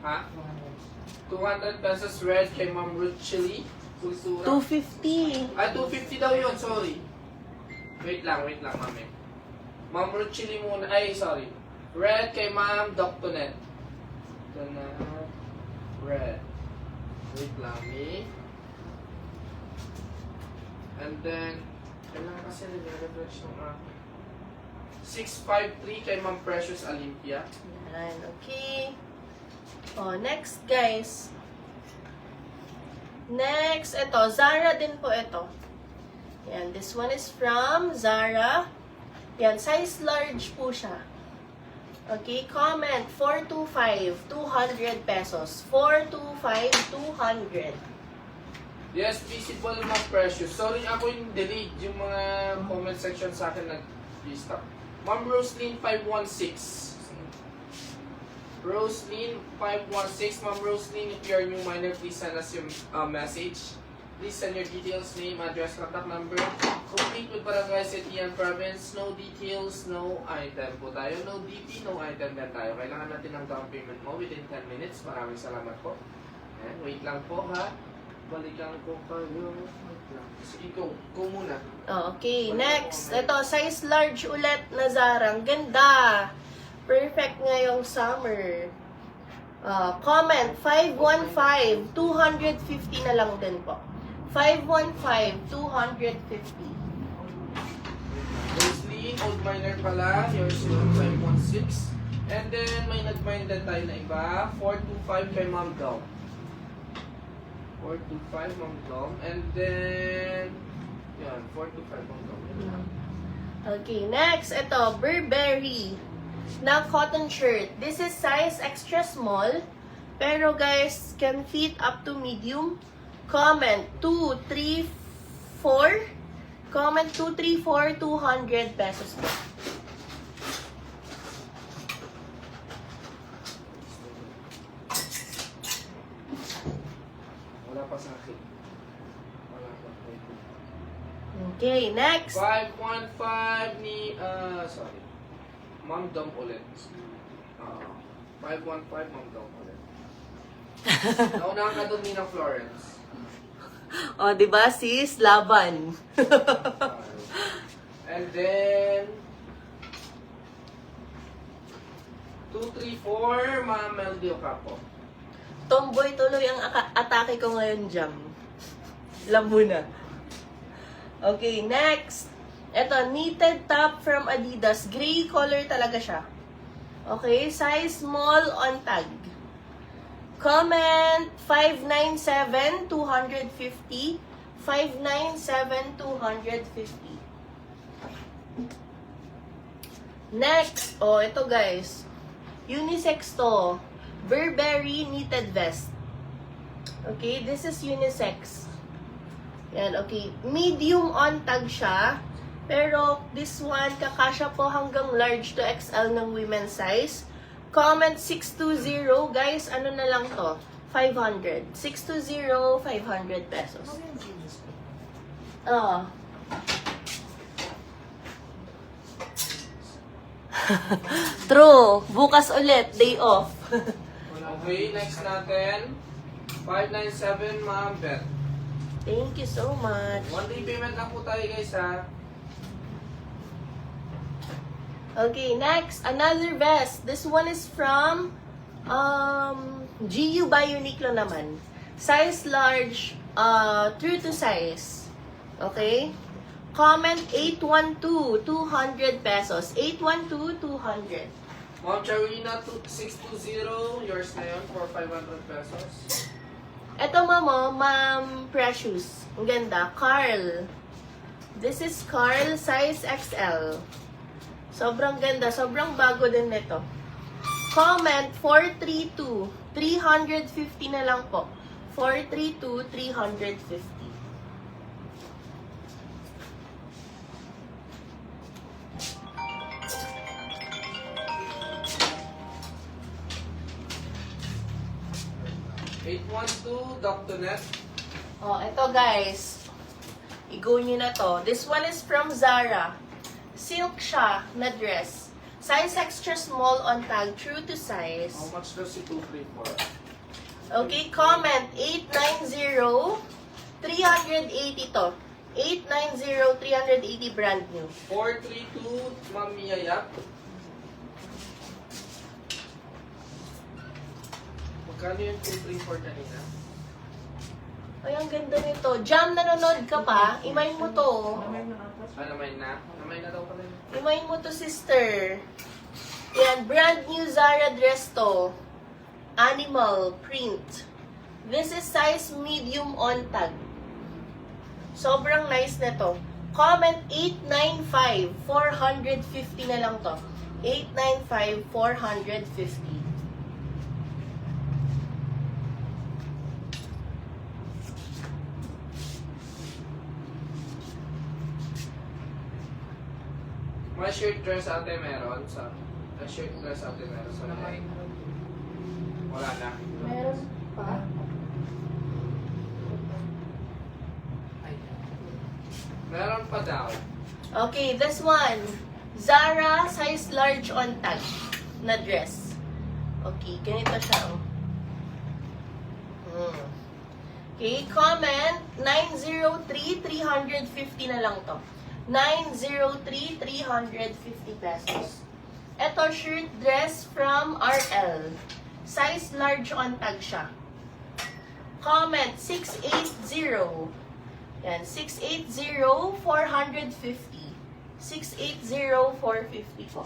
Ha? 200 pesos red kay Ma'am Ruth Chili. Kultura. 250. Ah, 250 daw yun, sorry. Wait lang, mami. Ma'am Ruth Chili muna. Ay, sorry. Red kay Ma'am Dr. Net. Ito na. Red. Wait lang, me. And then, kailangan kasi nag-refresh ng 653 kay Ma'am Precious Olympia. Yan, okay. Oh, next guys. Next, ito. Zara din po ito. Yan, this one is from Zara. Yan, size large po siya. Okay, comment. 425, 200 pesos. 425, 200. Yes, visible Ma'am Precious. Sorry, ako yung delete. Yung mga comment section sa akin nag-stop. Ma'am Roslyn 516. Roslyn 516. Ma'am Roslyn, if you are new miner, please send us your message. Please send your details, name, address, contact number. Complete with Barangay Setian Province. No details, no item po tayo. No DP, no item din tayo. Kailangan natin ng down payment mo within 10 minutes. Maraming salamat po. Ayan, wait lang po ha. Balikan ko kayo. Wait lang. Sige, go muna. Oh, okay, next. Ito, size large ulit na Zara. Ang ganda. Perfect ngayong summer. Comment, 515, 250 na lang din po. 515, 250. Roslyn, old miner pala. Yours is 516. And then, may nag-mine din tayo na iba. 425 kay Ma'am Dom. 425 Ma'am Dom. And then, yan, 425 Ma'am Dom. Okay, next. Ito, Burberry na cotton shirt. This is size extra small. Pero guys, can fit up to medium. Comment 234. Comment 234, 200 pesos po. Wala pa sa akin. Wala pa. Okay, next. 515 ni, sorry. Ma'am Dom ulit. 515 Ma'am Dom ulit. Naunahan ka doon, Nina Florence. O, di ba sis? Laban. And then, 234 Ma'am Melody Ocapo. Tomboy tuloy ang atake ko ngayon, Jam. Alam mo na. Okay, next. Ito, knitted top from Adidas. Gray color talaga siya. Okay, size small on tag. Comment 597, 250. 597, 250. Next, oh, ito guys. Unisex to. Burberry knitted vest. Okay, this is unisex. Yan, okay. Medium on tag siya. Pero this one, kakasya po hanggang large to XL ng women's size. Comment 620. Guys, ano na lang to? 500. 620, 500 pesos. Oh. True. Bukas ulit. Day off. Okay, next natin. 597 Ma'am Beth. Thank you so much. One day payment lang po tayo guys ha. Okay, next, another vest. This one is from GU by Uniqlo naman. Size large, true to size. Okay? Comment 812, 200 pesos. 812, 200. Ma'am Charina 620, yours na yun for 500 pesos. Ito Ma'am Precious. Ang ganda. Carl. This is Carl, size XL. Sobrang ganda. Sobrang bago din nito. Comment 432. 350 na lang po. 432, 350. Dr. Net. Oh, ito guys. I-go nyo na to. This one is from Zara. Silk siya na dress. Size extra small on tag, true to size. How much does it 234? Okay, comment 890 380 to. 890 380 brand new. 432, Ma'am Mia Yap. Magkano yung 234 kanina? Ay, ang ganda nito. Jam, nanonood ka pa? Imayin mo to. Namay na? Namay na daw pala yun. Imayin mo to, sister. Yan, brand new Zara dress to. Animal print. This is size medium on tag. Sobrang nice na to. Comment 895. 450 na lang to. 895, 450. May shirt dress ate meron sa... May shirt dress ate meron sa... Wala na. Meron pa? Meron pa daw. Okay, this one. Zara size large on tag na dress. Okay, ganito siya. Okay, comment 903 350 na lang to. 903 350 pesos. Ito shirt dress from RL. Size large on tag siya. Comment 680. Yan, 680 450. 680 450 po.